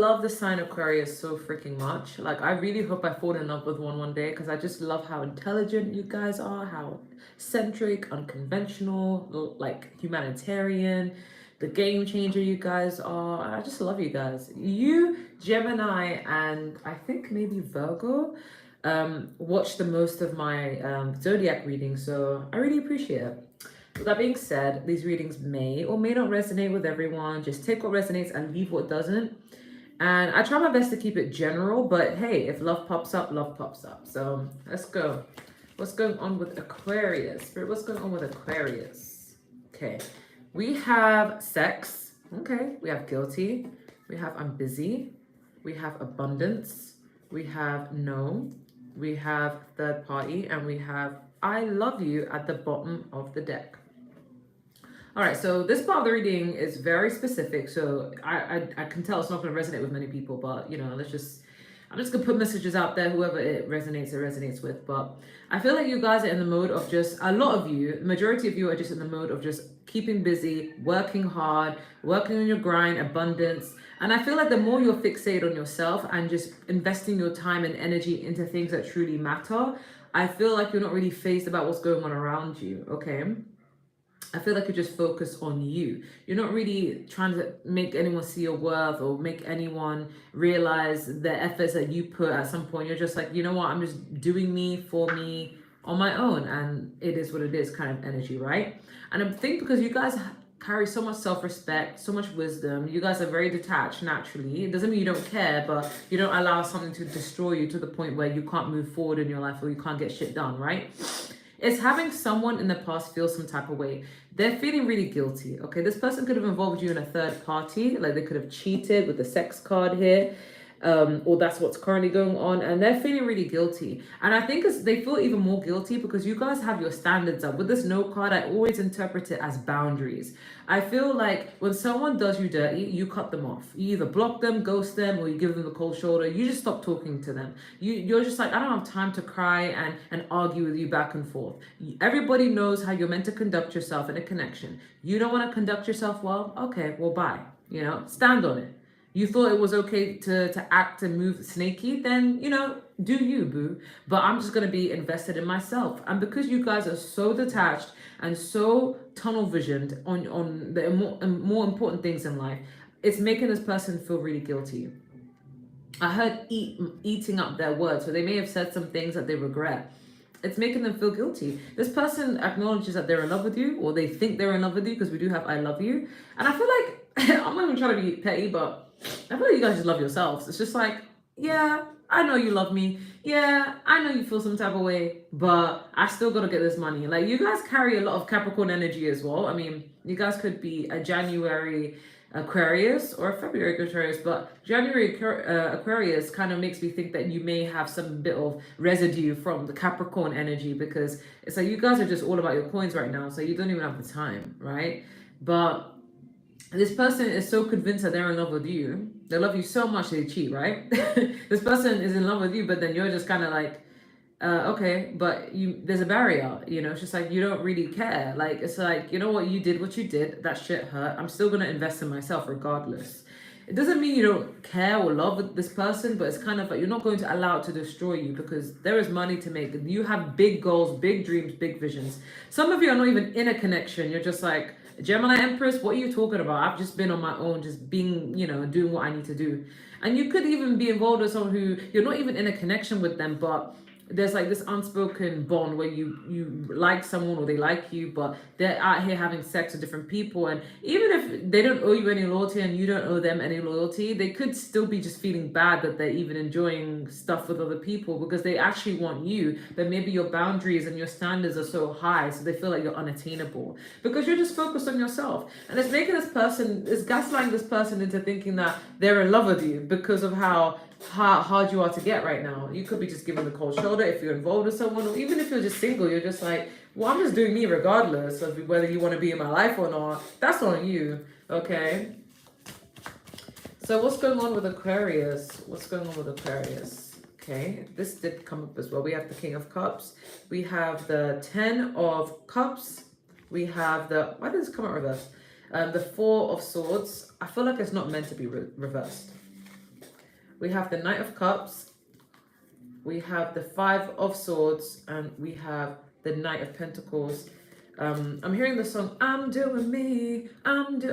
love the sign Aquarius so freaking much. Like, I really hope I fall in love with one day because I just love how intelligent you guys are, how centric, unconventional, like humanitarian, the game changer you guys are. I just love you guys. You, Gemini, and I think maybe Virgo watch the most of my zodiac readings, so I really appreciate it. With that being said, these readings may or may not resonate with everyone. Just take what resonates and leave what doesn't. And I try my best to keep it general, but hey, if love pops up, love pops up. So let's go. What's going on with Aquarius? Spirit, what's going on with Aquarius? Okay, we have sex. Okay, we have guilty. We have I'm busy. We have abundance. We have no. We have third party. And we have I love you at the bottom of the deck. All right, so this part of the reading is very specific, so I can tell it's not going to resonate with many people, but, you know, I'm just going to put messages out there, whoever it resonates with. But I feel like you guys are in the mode of just, a lot of you, the majority of you are just in the mode of just keeping busy, working hard, working on your grind, abundance. And I feel like the more you're fixated on yourself and just investing your time and energy into things that truly matter, I feel like you're not really fazed about what's going on around you, okay? I feel like you're just focused on you. You're not really trying to make anyone see your worth or make anyone realize the efforts that you put at some point. You're just like, you know what, I'm just doing me for me on my own. And it is what it is kind of energy, right? And I think because you guys carry so much self-respect, so much wisdom, you guys are very detached naturally. It doesn't mean you don't care, but you don't allow something to destroy you to the point where you can't move forward in your life or you can't get shit done, right? It's having someone in the past feel some type of way. They're feeling really guilty, okay? This person could have involved you in a third party, like they could have cheated with the sex card here, or that's what's currently going on, and they're feeling really guilty. And I think they feel even more guilty because you guys have your standards up. With this no card, I always interpret it as boundaries. I feel like when someone does you dirty, you cut them off. You either block them, ghost them, or you give them the cold shoulder. You just stop talking to them. You're just like, I don't have time to cry and argue with you back and forth. Everybody knows how you're meant to conduct yourself in a connection. You don't want to conduct yourself well? Okay, well, bye. You know, stand on it. You thought it was okay to act and move snaky, then, you know, do you, boo. But I'm just going to be invested in myself. And because you guys are so detached and so tunnel visioned on the more important things in life, it's making this person feel really guilty. I heard eating up their words, so they may have said some things that they regret. It's making them feel guilty. This person acknowledges that they're in love with you, or they think they're in love with you, because we do have I love you. And I feel like, I'm not even trying to be petty, but I feel like you guys just love yourselves. It's just like, yeah, I know you love me. Yeah, I know you feel some type of way, but I still got to get this money. Like, you guys carry a lot of Capricorn energy as well. I mean, you guys could be a January Aquarius or a February Aquarius, but January Aquarius kind of makes me think that you may have some bit of residue from the Capricorn energy, because it's like you guys are just all about your coins right now, so you don't even have the time, right? But this person is so convinced that they're in love with you. They love you so much they cheat, right? This person is in love with you, but then you're just kind of like, okay, but there's a barrier, you know. It's just like you don't really care. Like, it's like, you know what, you did what you did. That shit hurt. I'm still gonna invest in myself regardless. It doesn't mean you don't care or love this person, but it's kind of like you're not going to allow it to destroy you, because there is money to make. You have big goals, big dreams, big visions. Some of you are not even in a connection. You're just like, Gemini Empress, what are you talking about? I've just been on my own, just being, you know, doing what I need to do. And you could even be involved with someone who you're not even in a connection with them, but there's like this unspoken bond where you like someone or they like you, but they're out here having sex with different people. And even if they don't owe you any loyalty and you don't owe them any loyalty, they could still be just feeling bad that they're even enjoying stuff with other people, because they actually want you, but maybe your boundaries and your standards are so high, so they feel like you're unattainable because you're just focused on yourself. And it's making this person, it's gaslighting this person into thinking that they're in love with you because of how hard you are to get right now. You could be just giving the cold shoulder if you're involved with someone, or even if you're just single, you're just like, well, I'm just doing me regardless of whether you want to be in my life or not. That's on you, okay? So what's going on with Aquarius? What's going on with Aquarius? Okay, this did come up as well. We have the King of Cups. We have the 10 of Cups. We have the, why did this come out reversed? The 4 of Swords. I feel like it's not meant to be reversed. we have the Knight of Cups, we have the Five of Swords, and we have the Knight of Pentacles. I'm hearing the song "I'm Doing Me."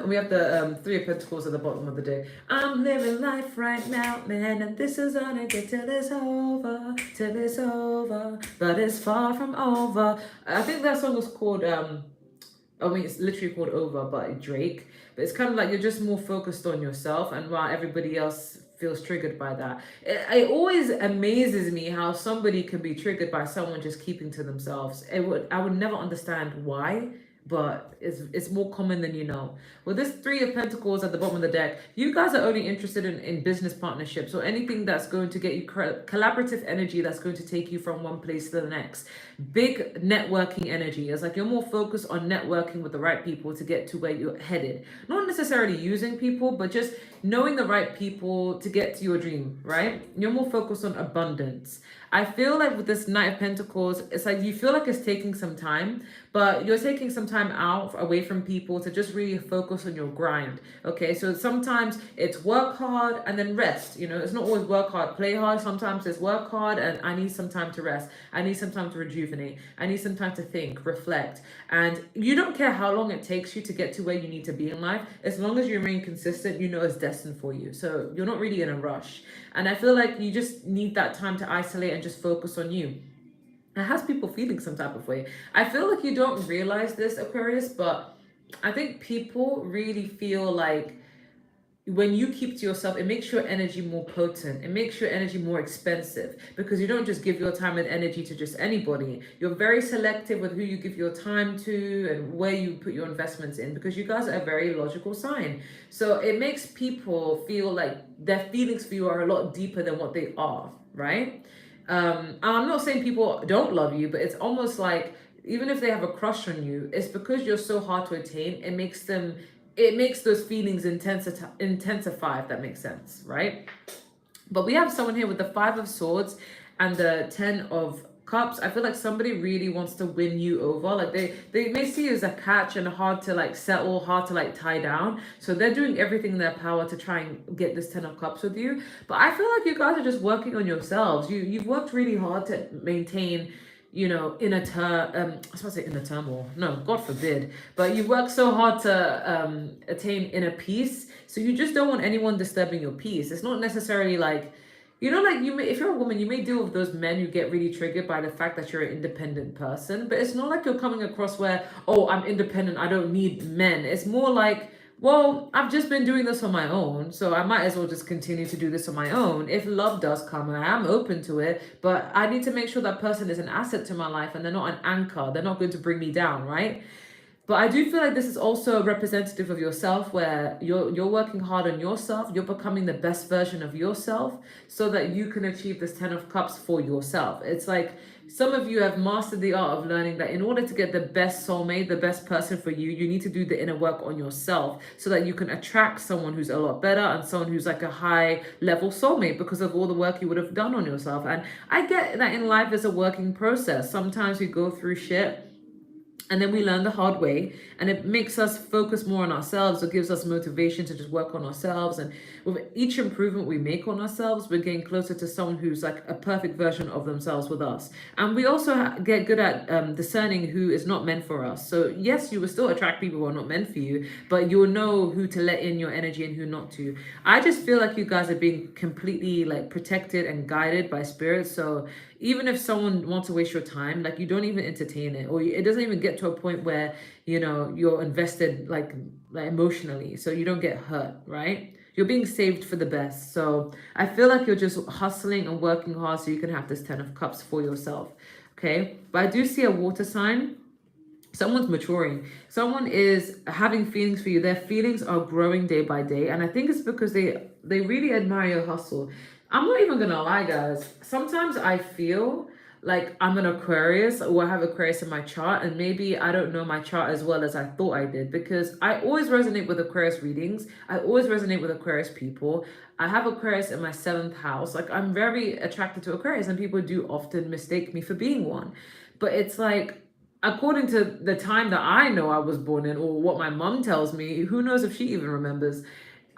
We have the Three of Pentacles at the bottom of the deck. I'm living life right now, man, and this is on it till it's over, till it's over, but it's far from over. I think that song was called it's literally called Over by Drake. But it's kind of like you're just more focused on yourself, and while everybody else feels triggered by that. It always amazes me how somebody can be triggered by someone just keeping to themselves. I would never understand why, but it's more common than you know. Well, this Three of Pentacles at the bottom of the deck, you guys are only interested in business partnerships or anything that's going to get you collaborative energy that's going to take you from one place to the next. Big networking energy. It's like you're more focused on networking with the right people to get to where you're headed. Not necessarily using people, but just knowing the right people to get to your dream, right? You're more focused on abundance. I feel like with this Knight of Pentacles, it's like you feel like it's taking some time, but you're taking some time out away from people to just really focus on your grind. Okay, so sometimes it's work hard and then rest. You know, it's not always work hard, play hard. Sometimes it's work hard and I need some time to rest. I need some time to rejuvenate. I need some time to think, reflect. And you don't care how long it takes you to get to where you need to be in life. As long as you remain consistent, you know it's destined for you. So you're not really in a rush. And I feel like you just need that time to isolate and just focus on you. It has people feeling some type of way. I feel like you don't realize this, Aquarius, but I think people really feel like when you keep to yourself, it makes your energy more potent. It makes your energy more expensive because you don't just give your time and energy to just anybody. You're very selective with who you give your time to and where you put your investments in because you guys are a very logical sign. So it makes people feel like their feelings for you are a lot deeper than what they are, right? I'm not saying people don't love you, but it's almost like even if they have a crush on you, it's because you're so hard to attain. It makes those feelings intensify, if that makes sense, right? But we have someone here with the Five of Swords and the Ten of Cups. I feel like somebody really wants to win you over. Like they may see you as a catch and hard to like settle, hard to like tie down. So they're doing everything in their power to try and get this Ten of Cups with you. But I feel like you guys are just working on yourselves. You've worked really hard to maintain, you know, I was about to say inner turmoil. No, God forbid. But you work so hard to attain inner peace. So you just don't want anyone disturbing your peace. It's not necessarily like, you know, like if you're a woman, you may deal with those men who get really triggered by the fact that you're an independent person. But it's not like you're coming across where, oh, I'm independent, I don't need men. It's more like, well, I've just been doing this on my own, so I might as well just continue to do this on my own. If love does come, I am open to it, but I need to make sure that person is an asset to my life and they're not an anchor. They're not going to bring me down, right? But I do feel like this is also representative of yourself where you're working hard on yourself. You're becoming the best version of yourself so that you can achieve this Ten of Cups for yourself. It's like some of you have mastered the art of learning that in order to get the best soulmate, the best person for you, you need to do the inner work on yourself so that you can attract someone who's a lot better and someone who's like a high level soulmate because of all the work you would have done on yourself. And I get that in life is a working process. Sometimes we go through shit and then we learn the hard way, and it makes us focus more on ourselves. It gives us motivation to just work on ourselves. And with each improvement we make on ourselves, we're getting closer to someone who's like a perfect version of themselves with us. And we also get good at discerning who is not meant for us. So yes, you will still attract people who are not meant for you, but you'll know who to let in your energy and who not to. I just feel like you guys are being completely like protected and guided by spirit. So even if someone wants to waste your time, like you don't even entertain it, or it doesn't even get to a point where, you know, you're invested like emotionally, so you don't get hurt, right? You're being saved for the best. So I feel like you're just hustling and working hard so you can have this Ten of Cups for yourself, okay? But I do see a water sign. Someone's maturing. Someone is having feelings for you. Their feelings are growing day by day, and I think it's because they really admire your hustle. I'm not even gonna lie, guys. Sometimes I feel like I'm an Aquarius, or I have Aquarius in my chart, and maybe I don't know my chart as well as I thought I did, because I always resonate with Aquarius readings. I always resonate with Aquarius people. I have Aquarius in my 7th house. Like, I'm very attracted to Aquarius, and people do often mistake me for being one. But it's like, according to the time that I know I was born in, or what my mom tells me, who knows if she even remembers,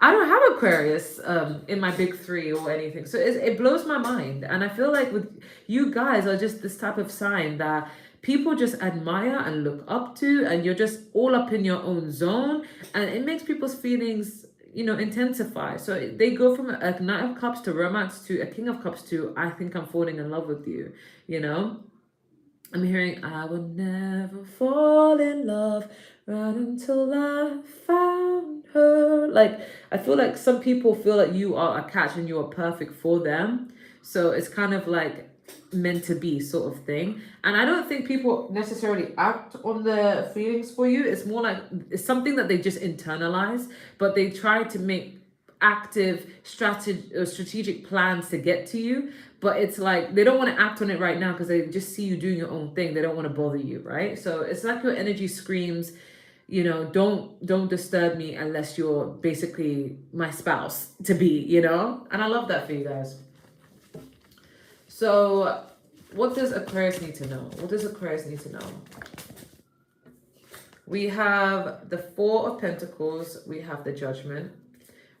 I don't have Aquarius in my big three or anything. So it blows my mind. And I feel like with you guys are just this type of sign that people just admire and look up to, and you're just all up in your own zone. And it makes people's feelings, intensify. So they go from a Knight of Cups to romance to a King of Cups to I think I'm falling in love with you, I'm hearing, I will never fall in love right until I found her. Like, I feel like some people feel like you are a catch and you are perfect for them. So it's kind of like meant to be sort of thing. And I don't think people necessarily act on the feelings for you. It's more like it's something that they just internalize, but they try to make active strategic plans to get to you, but it's like they don't want to act on it right now because they just see you doing your own thing. They don't want to bother you, right? So it's like your energy screams, don't disturb me unless you're basically my spouse to be, and I love that for you guys. So what does Aquarius need to know? We have the Four of Pentacles, we have the Judgment,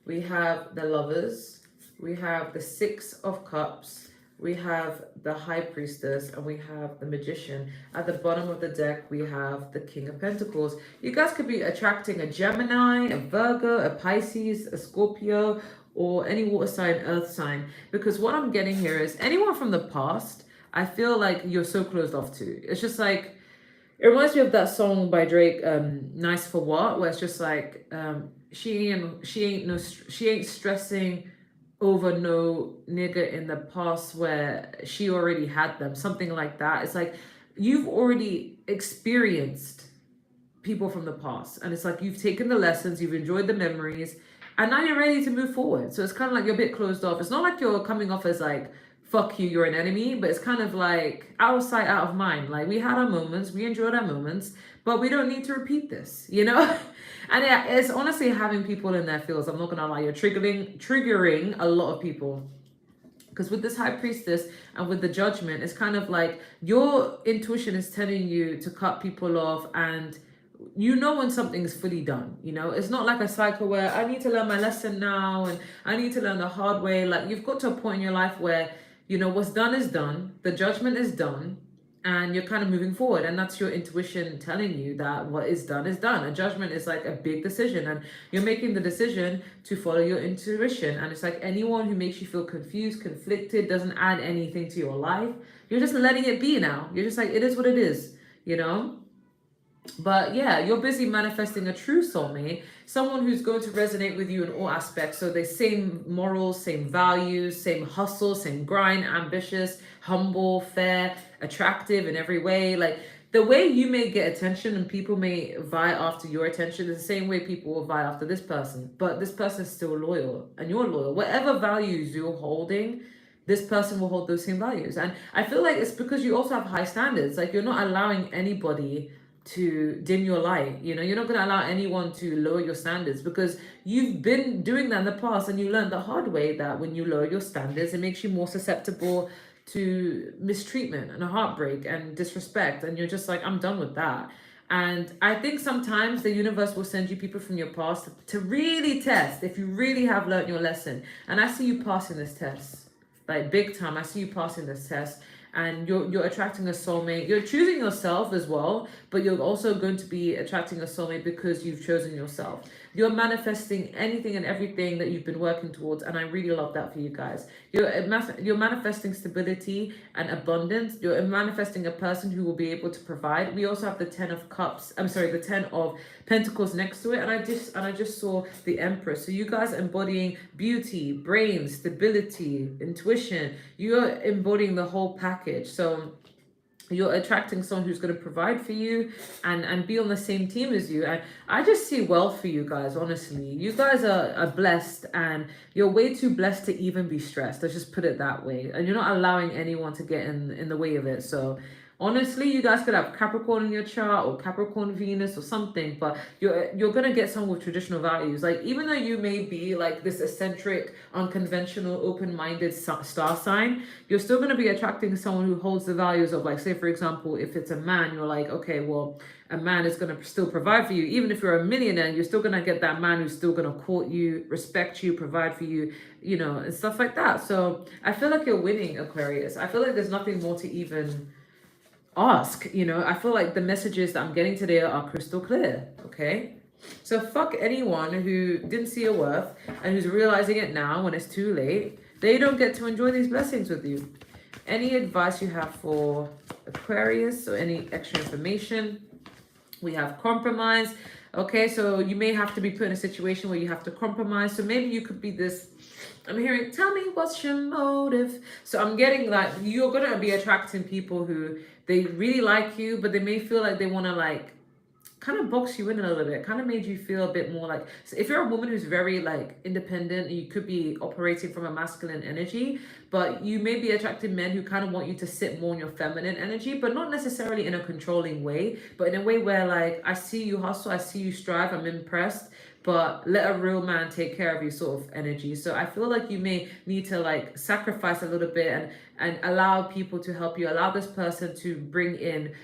we have the Lovers, we have the Six of Cups, we have the High Priestess, and we have the Magician. At the bottom of the deck, we have the King of Pentacles. You guys could be attracting a Gemini, a Virgo, a Pisces, a Scorpio, or any water sign, earth sign. Because what I'm getting here is anyone from the past, I feel like you're so closed off to. It's just like, it reminds me of that song by Drake, "Nice for What," where it's just like, she ain't stressing over no nigga in the past where she already had them, something like that. It's like you've already experienced people from the past, and it's like you've taken the lessons, you've enjoyed the memories, and now you're ready to move forward. So it's kind of like you're a bit closed off. It's not like you're coming off as like, fuck you, you're an enemy, but it's kind of like out of sight, out of mind. Like, we had our moments, we enjoyed our moments, but we don't need to repeat this, And yeah, it's honestly having people in their fields. I'm not gonna lie, you're triggering a lot of people. Because with this High Priestess and with the Judgment, it's kind of like your intuition is telling you to cut people off, and when something's fully done. It's not like a cycle where I need to learn my lesson now and I need to learn the hard way. Like, you've got to a point in your life where what's done is done, the judgment is done, and you're kind of moving forward. And that's your intuition telling you that what is done is done. A judgment is like a big decision, and you're making the decision to follow your intuition. And it's like anyone who makes you feel confused, conflicted, doesn't add anything to your life, you're just letting it be now. You're just like, it is what it is, But yeah, you're busy manifesting a true soulmate, someone who's going to resonate with you in all aspects. So they same morals, same values, same hustle, same grind, ambitious, humble, fair, attractive in every way. Like, the way you may get attention and people may vie after your attention is the same way people will vie after this person. But this person is still loyal, and you're loyal. Whatever values you're holding, this person will hold those same values. And I feel like it's because you also have high standards. Like, you're not allowing anybody to dim your light. You're not going to allow anyone to lower your standards, because you've been doing that in the past, and you learned the hard way that when you lower your standards, it makes you more susceptible to mistreatment and a heartbreak and disrespect, and you're just like, I'm done with that. And I think sometimes the universe will send you people from your past to really test if you really have learned your lesson. And I see you passing this test, like, big time. I see you passing this test. And you're attracting a soulmate. You're choosing yourself as well, but you're also going to be attracting a soulmate because you've chosen yourself. You're manifesting anything and everything that you've been working towards, and I really love that for you guys. You're manifesting stability and abundance. You're manifesting a person who will be able to provide. We also have the 10 of Cups. The 10 of Pentacles next to it, and I just saw the Empress. So you guys are embodying beauty, brains, stability, intuition. You're embodying the whole package. So you're attracting someone who's going to provide for you and be on the same team as you. And I just see wealth for you guys, honestly. You guys are blessed, and you're way too blessed to even be stressed. Let's just put it that way. And you're not allowing anyone to get in the way of it. So Honestly, you guys could have Capricorn in your chart or Capricorn Venus or something, but you're gonna get someone with traditional values. Like, even though you may be like this eccentric, unconventional, open-minded star sign, you're still gonna be attracting someone who holds the values of, like, say for example, if it's a man, you're like, okay, well, a man is gonna still provide for you. Even if you're a millionaire, you're still gonna get that man who's still gonna court you, respect you, provide for you, you know, and stuff like that. So I feel like you're winning, Aquarius. I feel like there's nothing more to even ask, you know. I feel like the messages that I'm getting today are crystal clear. Okay, so fuck anyone who didn't see your worth and who's realizing it now when it's too late. They don't get to enjoy these blessings with you. Any advice you have for Aquarius or any extra information? We have compromise. Okay, so you may have to be put in a situation where you have to compromise. So maybe you could be this, I'm hearing, tell me what's your motive. So I'm getting that you're going to be attracting people who they really like you, but they may feel like they want to like kind of box you in a little bit, kind of made you feel a bit more like, so if you're a woman who's very like independent, you could be operating from a masculine energy, but you may be attracting men who kind of want you to sit more in your feminine energy, but not necessarily in a controlling way, but in a way where like, I see you hustle, I see you strive, I'm impressed, but let a real man take care of you sort of energy. So I feel like you may need to like sacrifice a little bit and allow people to help you, allow this person to bring in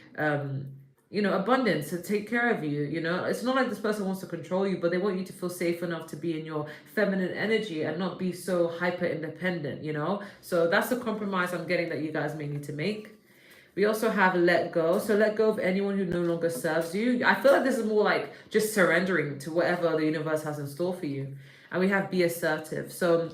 you know, abundance, to take care of you. You know, it's not like this person wants to control you, but they want you to feel safe enough to be in your feminine energy and not be so hyper independent, you know. So that's the compromise I'm getting that you guys may need to make. We also have let go. So let go of anyone who no longer serves you. I feel like this is more like just surrendering to whatever the universe has in store for you. And we have be assertive. So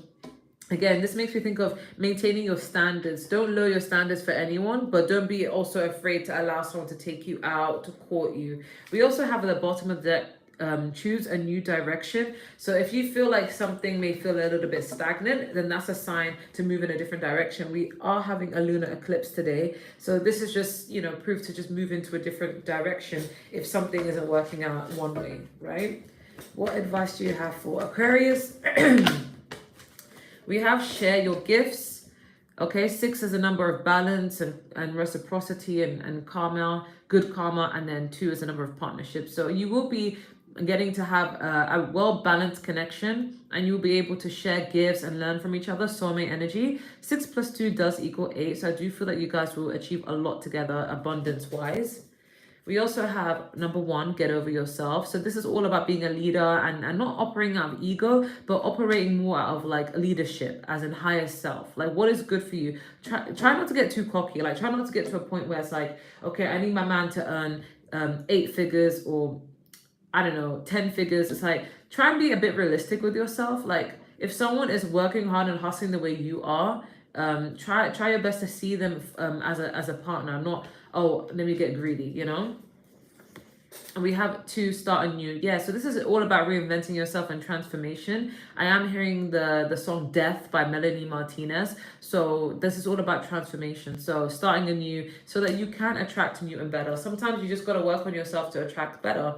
again, this makes me think of maintaining your standards. Don't lower your standards for anyone, but don't be also afraid to allow someone to take you out, to court you. We also have at the bottom of the deck, choose a new direction. So if you feel like something may feel a little bit stagnant, then that's a sign to move in a different direction. We are having a lunar eclipse today, so this is just, you know, proof to just move into a different direction if something isn't working out one way, right? What advice do you have for Aquarius? We have share your gifts. Okay, 6 is a number of balance and reciprocity and karma, good karma, and then 2 is a number of partnerships. So you will be getting to have a well-balanced connection, and you'll be able to share gifts and learn from each other. Soulmate energy. 6 plus 2 does equal 8. So I do feel that you guys will achieve a lot together abundance-wise. We also have number 1, get over yourself. So this is all about being a leader and not operating out of ego, but operating more out of like leadership, as in higher self. Like, what is good for you? Try not to get too cocky. Like, try not to get to a point where it's like, okay, I need my man to earn 8 figures or I don't know, 10 figures. It's like, try and be a bit realistic with yourself. Like, if someone is working hard and hustling the way you are, try your best to see them as a partner, not, oh, let me get greedy, you know. And we have to start anew. Yeah, so this is all about reinventing yourself and transformation. I am hearing the song Death by Melanie Martinez. So this is all about transformation. So starting anew so that you can attract new and better. Sometimes you just got to work on yourself to attract better.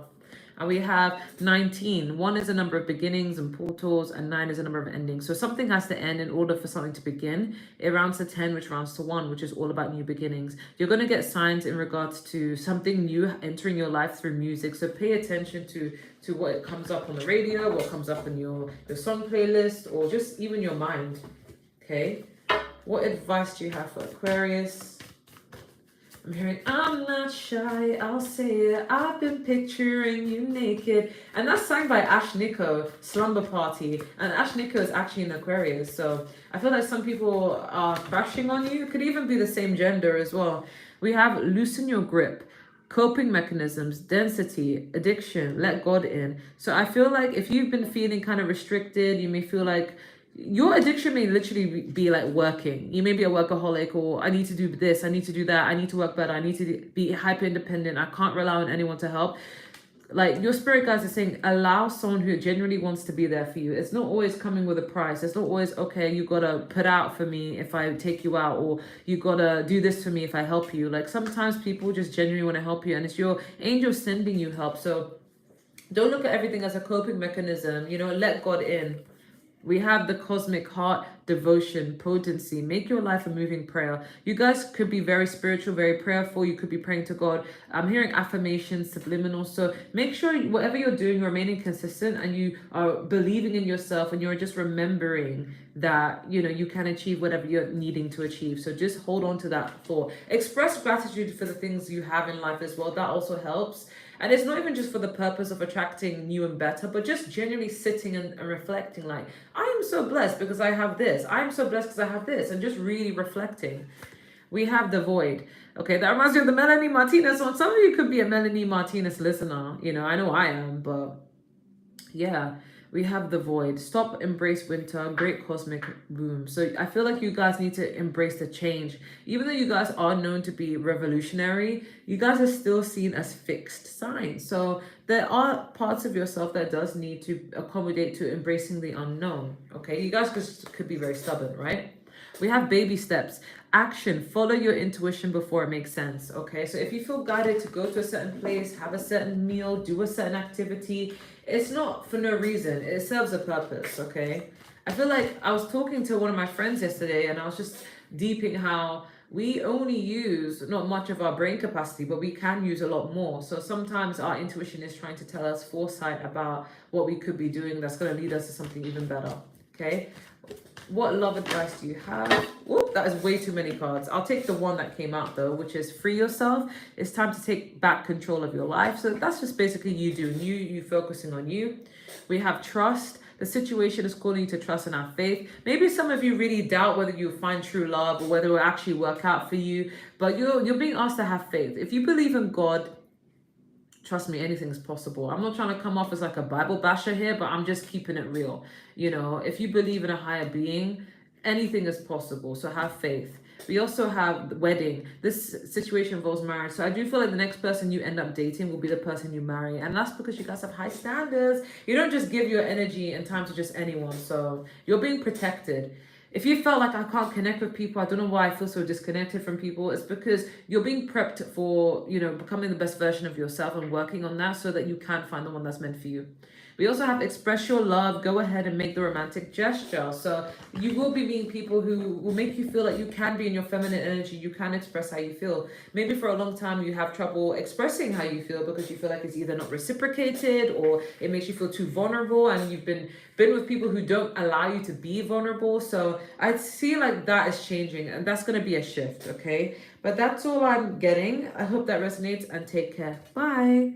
And we have 19. 1 is a number of beginnings and portals, and 9 is a number of endings. So something has to end in order for something to begin. It rounds to 10, which rounds to 1, which is all about new beginnings. You're going to get signs in regards to something new entering your life through music. So pay attention to what comes up on the radio, what comes up in your song playlist, or just even your mind. Okay. What advice do you have for Aquarius? I'm hearing, I'm not shy, I'll say it, I've been picturing you naked. And that's sang by Ash Nico, Slumber Party. And Ash Nico is actually an Aquarius. So I feel like some people are crashing on you. It could even be the same gender as well. We have loosen your grip, coping mechanisms, density, addiction, let God in. So I feel like if you've been feeling kind of restricted, you may feel like your addiction may literally be like working. You may be a workaholic, or I need to do this, I need to do that, I need to work better, I need to be hyper independent, I can't rely on anyone to help. Like, your spirit guides are saying, allow someone who genuinely wants to be there for you. It's not always coming with a price. It's not always, okay, you gotta put out for me if I take you out, or you gotta do this for me if I help you. Like, sometimes people just genuinely want to help you, and it's your angel sending you help. So don't look at everything as a coping mechanism, you know, let God in. We have the cosmic heart, devotion, potency. Make your life a moving prayer. You guys could be very spiritual, very prayerful. You could be praying to God. I'm hearing affirmations, subliminal. So make sure whatever you're doing, you're remaining consistent and you are believing in yourself and you're just remembering that, you know, you can achieve whatever you're needing to achieve. So just hold on to that thought. Express gratitude for the things you have in life as well. That also helps. And it's not even just for the purpose of attracting new and better, but just genuinely sitting and reflecting like, I am so blessed because I have this. I'm so blessed because I have this. And just really reflecting. We have the void. Okay, that reminds me of the Melanie Martinez one. Some of you could be a Melanie Martinez listener. You know, I know I am, but yeah. We have the void. Stop, embrace winter, great cosmic boom. So I feel like you guys need to embrace the change. Even though you guys are known to be revolutionary, you guys are still seen as fixed signs. So there are parts of yourself that does need to accommodate to embracing the unknown. Okay, you guys could be very stubborn, right? We have baby steps. Action. Follow your intuition before it makes sense. Okay, so if you feel guided to go to a certain place, have a certain meal, do a certain activity, it's not for no reason. It serves a purpose. Okay, I feel like I was talking to one of my friends yesterday and I was just deeping how we only use not much of our brain capacity, but we can use a lot more. So sometimes our intuition is trying to tell us foresight about what we could be doing that's going to lead us to something even better. Okay, what love advice do you have? Whoop, that is way too many cards. I'll take the one that came out though, which is free yourself. It's time to take back control of your life. So that's just basically you doing you focusing on you. We have trust. The situation is calling you to trust and have faith. Maybe some of you really doubt whether you'll find true love or whether it will actually work out for you. But you're being asked to have faith. If you believe in God, trust me, anything is possible. I'm not trying to come off as like a Bible basher here, but I'm just keeping it real. You know, if you believe in a higher being, anything is possible. So have faith. We also have the wedding. This situation involves marriage. So I do feel like the next person you end up dating will be the person you marry. And that's because you guys have high standards. You don't just give your energy and time to just anyone. So you're being protected. If you felt like I can't connect with people, I don't know why I feel so disconnected from people, it's because you're being prepped for, you know, becoming the best version of yourself and working on that so that you can find the one that's meant for you. We also have express your love, go ahead and make the romantic gesture. So you will be meeting people who will make you feel like you can be in your feminine energy, you can express how you feel. Maybe for a long time you have trouble expressing how you feel because you feel like it's either not reciprocated or it makes you feel too vulnerable, and you've been with people who don't allow you to be vulnerable. So I see like that is changing, and that's going to be a shift, okay? But that's all I'm getting. I hope that resonates, and take care. Bye.